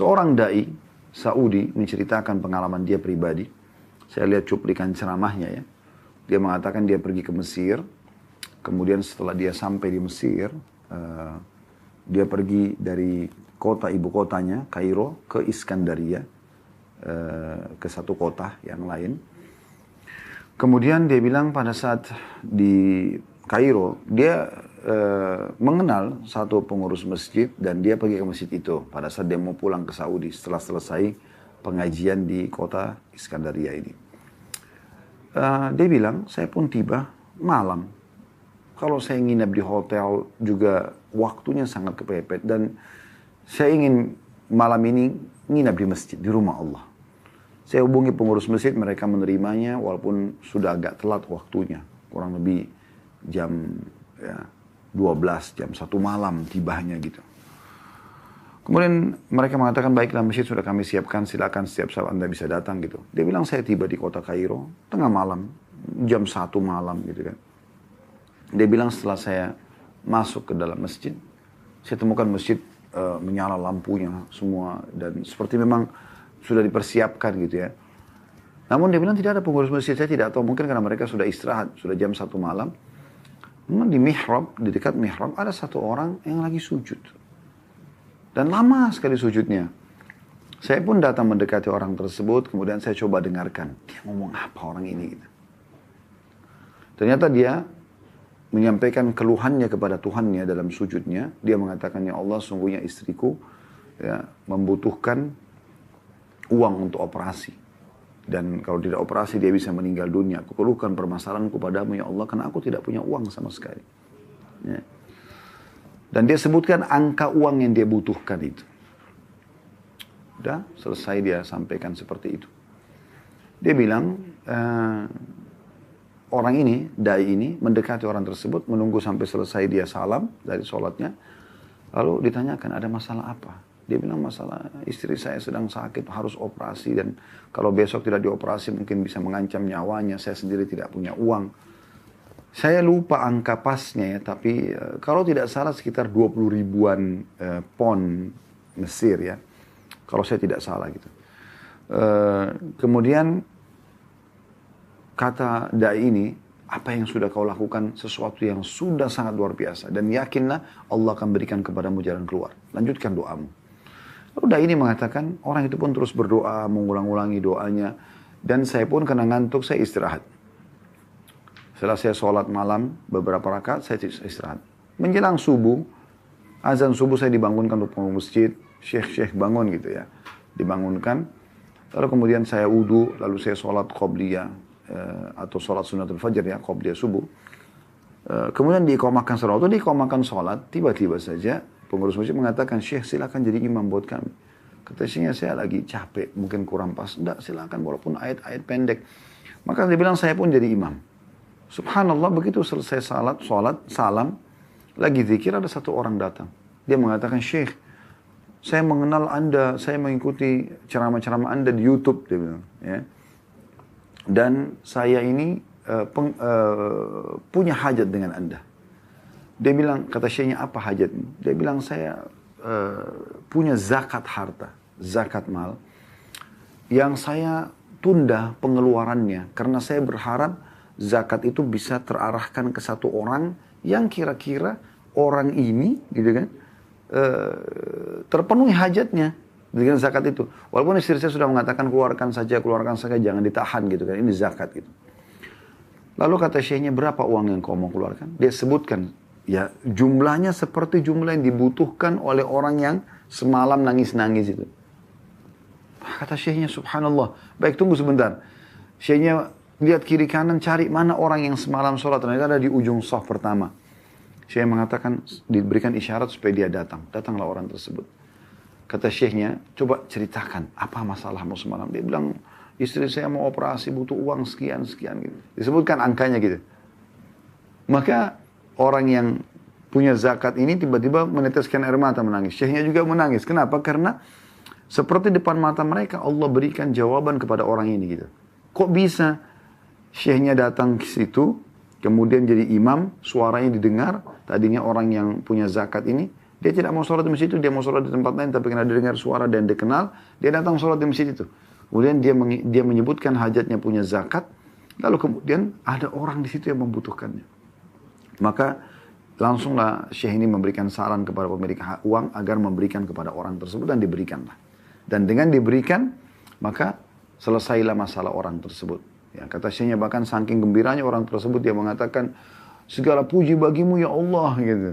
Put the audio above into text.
Seorang dai Saudi menceritakan pengalaman dia pribadi. Saya lihat cuplikan ceramahnya ya. Dia mengatakan dia pergi ke Mesir. Kemudian setelah dia sampai di Mesir, dia pergi dari ibu kotanya, Kairo, ke Iskandaria, ke satu kota yang lain. Kemudian dia bilang pada saat di Kairo, dia mengenal satu pengurus masjid dan dia pergi ke masjid itu pada saat dia mau pulang ke Saudi setelah selesai pengajian di kota Iskandaria ini. Dia bilang, saya pun tiba malam. Kalau saya nginap di hotel juga waktunya sangat kepepet dan saya ingin malam ini nginap di masjid, di rumah Allah. Saya hubungi pengurus masjid, mereka menerimanya walaupun sudah agak telat waktunya. Kurang lebih jam 12, jam 1 malam tibanya gitu. Kemudian mereka mengatakan, baiklah masjid sudah kami siapkan, silakan setiap saat Anda bisa datang gitu. Dia bilang saya tiba di kota Kairo, tengah malam, jam 1 malam gitu kan. Dia bilang setelah saya masuk ke dalam masjid, saya temukan masjid menyala lampunya semua dan seperti memang sudah dipersiapkan gitu ya. Namun dia bilang tidak ada pengurus masjid, saya tidak tahu mungkin karena mereka sudah istirahat, sudah jam 1 malam. Namun di mihrab, di dekat mihrab ada satu orang yang lagi sujud. Dan lama sekali sujudnya. Saya pun datang mendekati orang tersebut, kemudian saya coba dengarkan. Dia ngomong apa orang ini gitu. Ternyata dia menyampaikan keluhannya kepada Tuhannya dalam sujudnya. Dia mengatakan, ya Allah sungguhnya istriku ya, membutuhkan uang untuk operasi. Dan kalau tidak operasi dia bisa meninggal dunia. Aku keluhkan permasalahanku padamu ya Allah karena aku tidak punya uang sama sekali. Ya. Dan dia sebutkan angka uang yang dia butuhkan itu. Udah selesai dia sampaikan seperti itu. Dia bilang, orang ini, dai ini, mendekati orang tersebut, menunggu sampai selesai dia salam dari sholatnya. Lalu ditanyakan, ada masalah apa? Dia bilang, masalah istri saya sedang sakit, harus operasi. Dan kalau besok tidak dioperasi, mungkin bisa mengancam nyawanya. Saya sendiri tidak punya uang. Saya lupa angka pasnya ya, tapi kalau tidak salah sekitar 20 ribuan pon Mesir ya. Kalau saya tidak salah gitu. Kemudian, kata dai ini, apa yang sudah kau lakukan sesuatu yang sudah sangat luar biasa. Dan yakinlah Allah akan berikan kepadamu jalan keluar. Lanjutkan doamu. Lalu dai ini mengatakan, orang itu pun terus berdoa, mengulang-ulangi doanya. Dan saya pun kena ngantuk, saya istirahat. Setelah saya sholat malam, beberapa rakaat, saya istirahat. Menjelang subuh, azan subuh saya dibangunkan untuk pengurus masjid. Syekh bangun gitu ya. Dibangunkan. Lalu kemudian saya wudu, lalu saya sholat qobliyah. Atau sholat sunnatul fajr ya, qobliyah subuh. Kemudian diiqamahkan sholat. Waktu diiqamahkan sholat, tiba-tiba saja pengurus masjid mengatakan, Syekh silakan jadi imam buat kami. Kata syekhnya, saya lagi capek, mungkin kurang pas. Enggak, silakan walaupun ayat-ayat pendek. Maka dia bilang, saya pun jadi imam. Subhanallah, begitu selesai sholat, salam, lagi zikir, ada satu orang datang. Dia mengatakan, Syekh, saya mengenal Anda, saya mengikuti ceramah-ceramah Anda di YouTube, dia bilang. Ya. Dan saya ini punya hajat dengan Anda. Dia bilang, kata syekhnya, apa hajatmu? Dia bilang, saya punya zakat harta, zakat mal, yang saya tunda pengeluarannya. Karena saya berharap zakat itu bisa terarahkan ke satu orang yang kira-kira orang ini, gitu kan, terpenuhi hajatnya dengan zakat itu. Walaupun istri saya sudah mengatakan keluarkan saja, jangan ditahan gitu kan. Ini zakat gitu. Lalu kata syekhnya, berapa uang yang kau mau keluarkan? Dia sebutkan, ya jumlahnya seperti jumlah yang dibutuhkan oleh orang yang semalam nangis-nangis itu. Kata syekhnya, subhanallah. Baik, tunggu sebentar. Syekhnya lihat kiri kanan, cari mana orang yang semalam sholat. Ternyata ada di ujung shaf pertama. Syekh mengatakan, diberikan isyarat supaya dia datang. Datanglah orang tersebut. Kata syekhnya, coba ceritakan apa masalahmu semalam. Dia bilang, istri saya mau operasi, butuh uang sekian gitu. Disebutkan angkanya gitu. Maka orang yang punya zakat ini tiba-tiba meneteskan air mata menangis. Syekhnya juga menangis. Kenapa? Karena seperti depan mata mereka Allah berikan jawaban kepada orang ini gitu. Kok bisa syekhnya datang ke situ, kemudian jadi imam, suaranya didengar, tadinya orang yang punya zakat ini Dia tidak mau sholat di masjid itu, dia mau sholat di tempat lain, tapi karena dia dengar suara dan dia kenal, dia datang sholat di masjid itu. Kemudian dia menyebutkan hajatnya punya zakat, lalu kemudian ada orang di situ yang membutuhkannya. Maka langsunglah Syekh ini memberikan saran kepada pemilik uang agar memberikan kepada orang tersebut dan diberikanlah. Dan dengan diberikan, maka selesailah masalah orang tersebut. Ya, kata Syekhnya bahkan saking gembiranya orang tersebut dia mengatakan, segala puji bagimu ya Allah gitu.